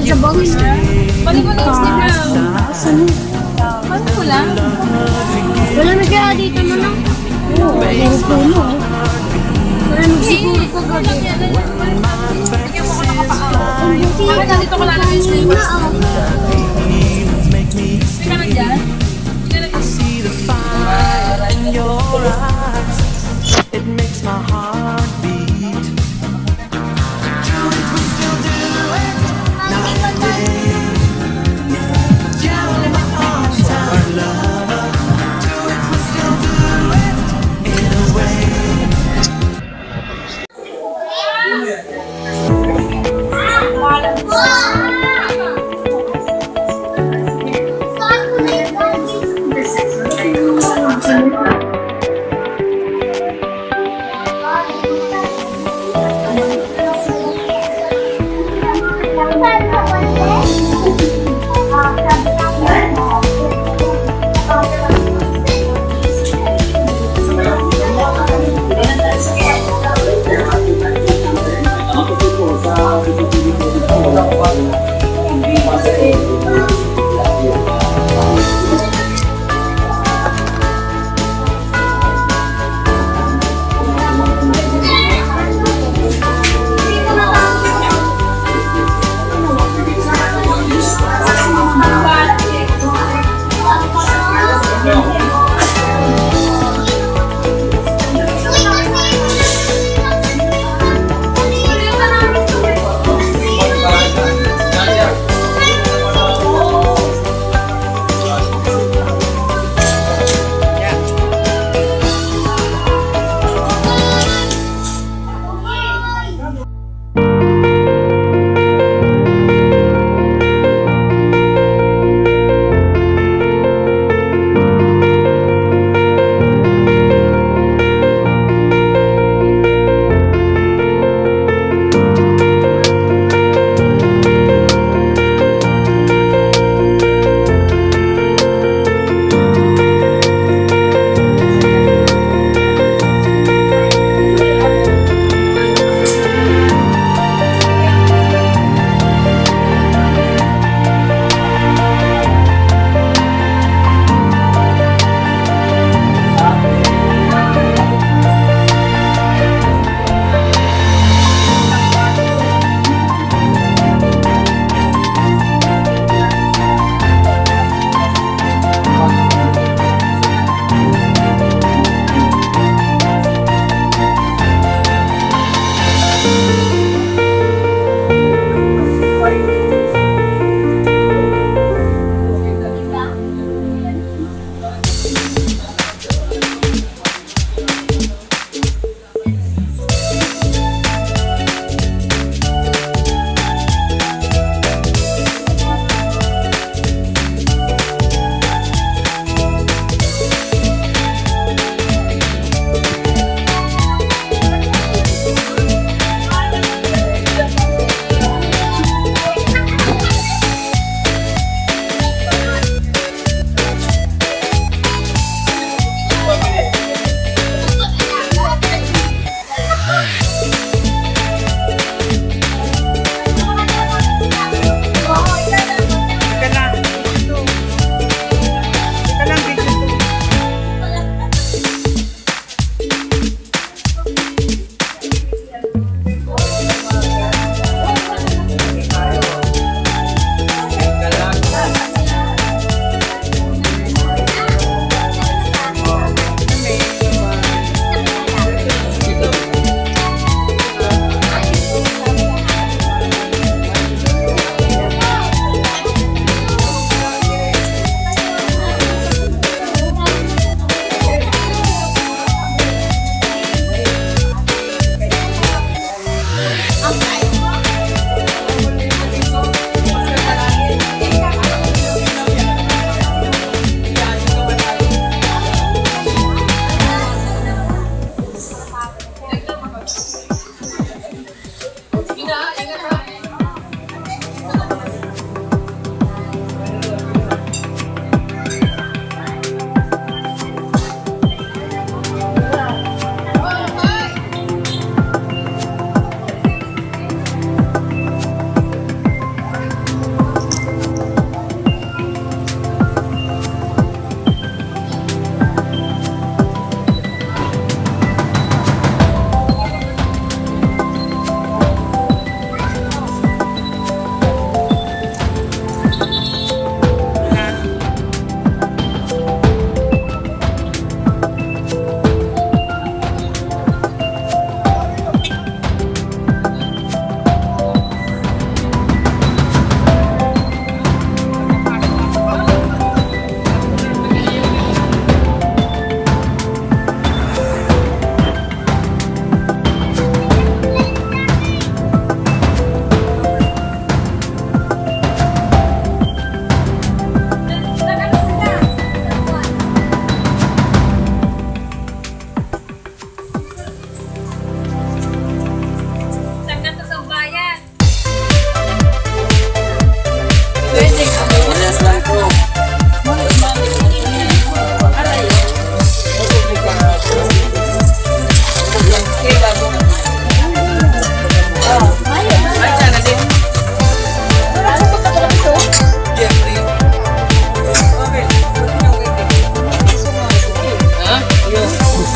sa bangin. Paano mo na Instagram? Paano mo lang? Wala na kaya dito na lang. Oo, puro puno. Wala na siguro ko Lang yan. Bigyan mo ko nakapaaw. Bakit nandito ko lalagay sa iyo? Hindi ka lang dyan? It makes my heart beat. Do it, we still do it. Night and day. Down in my arms, our love. Do it, we still do it. In a way.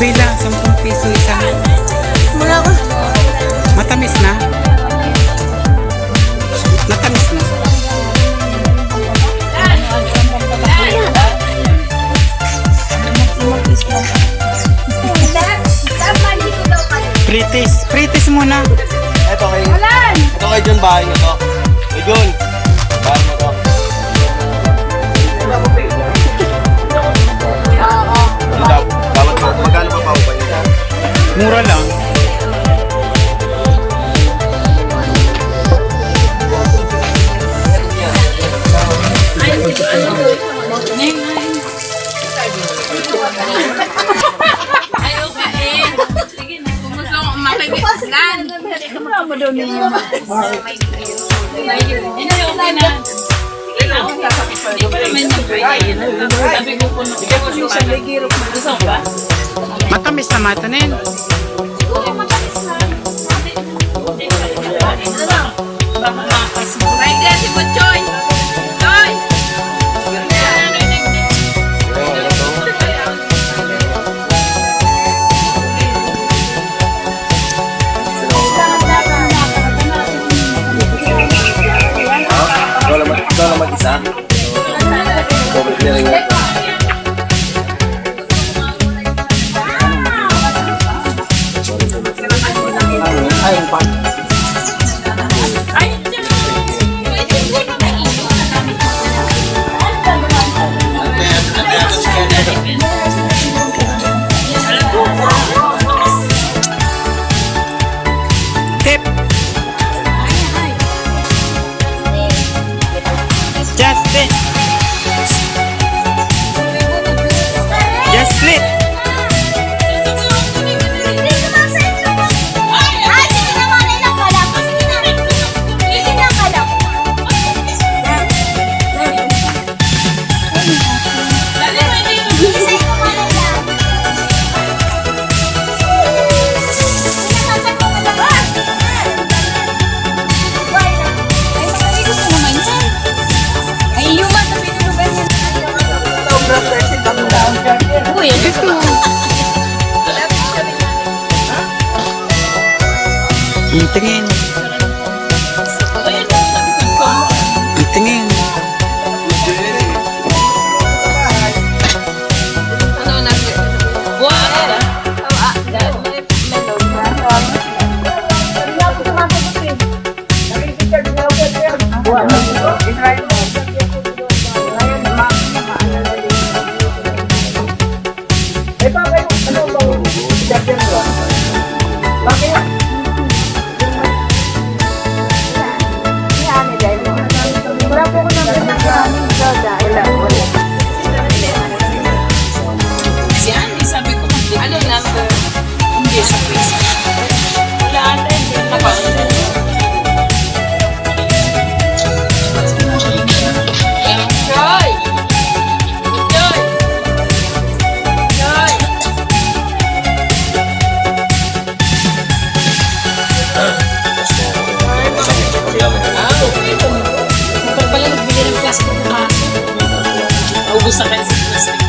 Pila, 10 piso isa. Wala ko. Matamis na. Matamis na. Pritis. Pritis muna. Ito kay John, bahay mo to. Kay John, bahay mo to. Dapat magkano pa pa ba yun? Mura lang. Ayaw kain. Sige na, kung gusto ko makikislan. Ayaw mo daw niya. Inayaw ka na. Sige na, hindi pa naman nag-pray. Sabi ko po nung gusto ko ba? Matamis na matanin. Right there si Butchoy. Choy! Ikaw lang mag-isa? Tip. Justin. Just split. Ang tingin. Ang tingin. Si Andy, sabi ko, ano number? Hindi sa quiz. Wala ata, hindi na pa. Joy! Joy! Joy! Pag pala nagbili ng plastic na ubus na kayo sa plastic.